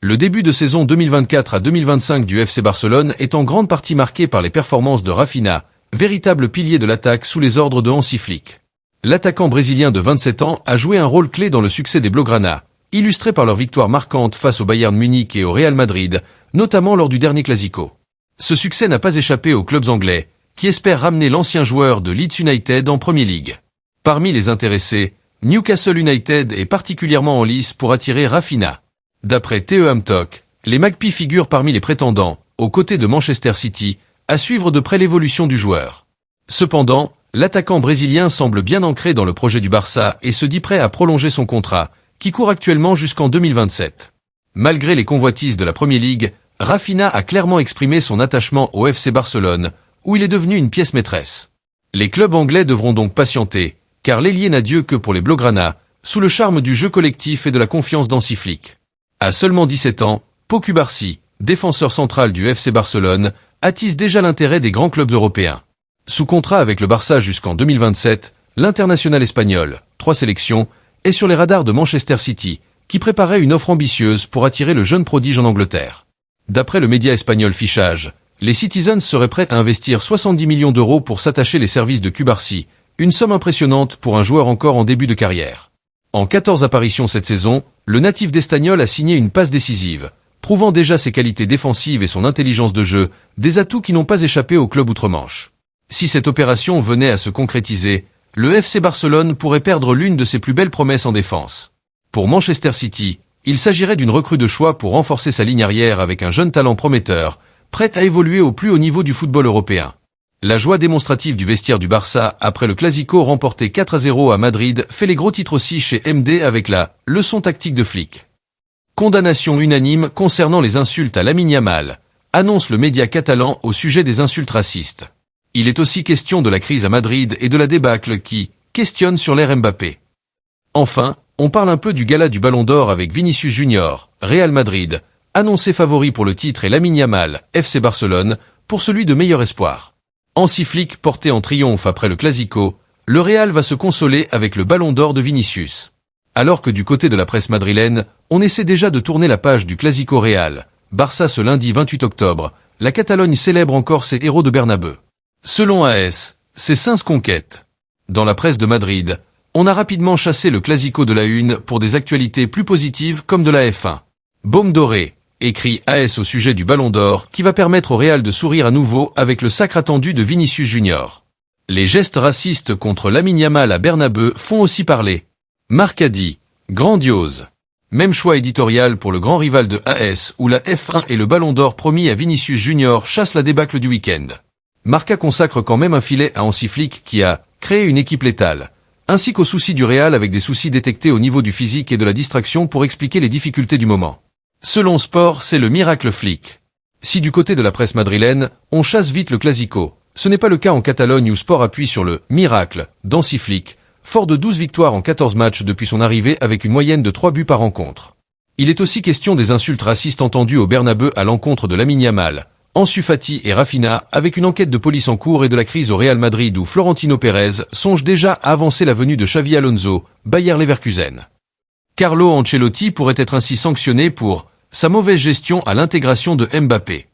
Le début de saison 2024 à 2025 du FC Barcelone est en grande partie marqué par les performances de Rafinha, véritable pilier de l'attaque sous les ordres de Hansi Flick. L'attaquant brésilien de 27 ans a joué un rôle clé dans le succès des Blaugrana, illustré par leur victoire marquante face au Bayern Munich et au Real Madrid, notamment lors du dernier Clasico. Ce succès n'a pas échappé aux clubs anglais, qui espèrent ramener l'ancien joueur de Leeds United en Premier League. Parmi les intéressés, Newcastle United est particulièrement en lice pour attirer Rafinha. D'après TEM Talk, les Magpies figurent parmi les prétendants, aux côtés de Manchester City, à suivre de près l'évolution du joueur. Cependant, l'attaquant brésilien semble bien ancré dans le projet du Barça et se dit prêt à prolonger son contrat, qui court actuellement jusqu'en 2027. Malgré les convoitises de la Premier League, Rafinha a clairement exprimé son attachement au FC Barcelone, où il est devenu une pièce maîtresse. Les clubs anglais devront donc patienter, car l'ailier n'a Dieu que pour les Blaugrana, sous le charme du jeu collectif et de la confiance d'Hansi Flick. À seulement 17 ans, Pau Cubarsí, défenseur central du FC Barcelone, attise déjà l'intérêt des grands clubs européens. Sous contrat avec le Barça jusqu'en 2027, l'international espagnol, 3 sélections, est sur les radars de Manchester City, qui préparait une offre ambitieuse pour attirer le jeune prodige en Angleterre. D'après le média espagnol Fichage, les Citizens seraient prêts à investir 70 millions d'euros pour s'attacher les services de Cubarsí, une somme impressionnante pour un joueur encore en début de carrière. En 14 apparitions cette saison, le natif d'Estagnol a signé une passe décisive, prouvant déjà ses qualités défensives et son intelligence de jeu, des atouts qui n'ont pas échappé au club outre-Manche. Si cette opération venait à se concrétiser, le FC Barcelone pourrait perdre l'une de ses plus belles promesses en défense. Pour Manchester City, il s'agirait d'une recrue de choix pour renforcer sa ligne arrière avec un jeune talent prometteur, prête à évoluer au plus haut niveau du football européen. La joie démonstrative du vestiaire du Barça après le Clasico remporté 4-0 à Madrid fait les gros titres aussi chez MD avec la « leçon tactique de Flick ». Condamnation unanime concernant les insultes à Lamine Yamal, annonce le média catalan au sujet des insultes racistes. Il est aussi question de la crise à Madrid et de la débâcle qui questionne sur l'ère Mbappé. Enfin, on parle un peu du gala du Ballon d'Or avec Vinicius Junior, Real Madrid, annoncé favori pour le titre et Lamine Yamal, FC Barcelone, pour celui de meilleur espoir. Hansi Flick porté en triomphe après le Clasico, le Real va se consoler avec le Ballon d'Or de Vinicius. Alors que du côté de la presse madrilène, on essaie déjà de tourner la page du Clasico Real, Barça ce lundi 28 octobre, la Catalogne célèbre encore ses héros de Bernabeu. Selon AS, c'est 5 conquêtes. Dans la presse de Madrid, on a rapidement chassé le Clasico de la une pour des actualités plus positives comme de la F1. Baume doré, écrit AS au sujet du Ballon d'Or qui va permettre au Real de sourire à nouveau avec le sacre attendu de Vinicius Junior. Les gestes racistes contre Lamine Yamal à Bernabeu font aussi parler. Marc a dit « Grandiose ». Même choix éditorial pour le grand rival de AS où la F1 et le Ballon d'Or promis à Vinicius Junior chassent la débâcle du week-end. Marca consacre quand même un filet à Hansi Flick qui a créé une équipe létale, ainsi qu'aux soucis du Real avec des soucis détectés au niveau du physique et de la distraction pour expliquer les difficultés du moment. Selon Sport, c'est le miracle Flick. Si du côté de la presse madrilène, on chasse vite le Clasico, ce n'est pas le cas en Catalogne où Sport appuie sur le miracle d'Hansi Flick, fort de 12 victoires en 14 matchs depuis son arrivée avec une moyenne de 3 buts par rencontre. Il est aussi question des insultes racistes entendues au Bernabeu à l'encontre de Lamine Yamal, Ansu Fati et Rafinha avec une enquête de police en cours et de la crise au Real Madrid où Florentino Pérez songe déjà à avancer la venue de Xavi Alonso, Bayer Leverkusen. Carlo Ancelotti pourrait être ainsi sanctionné pour sa mauvaise gestion à l'intégration de Mbappé.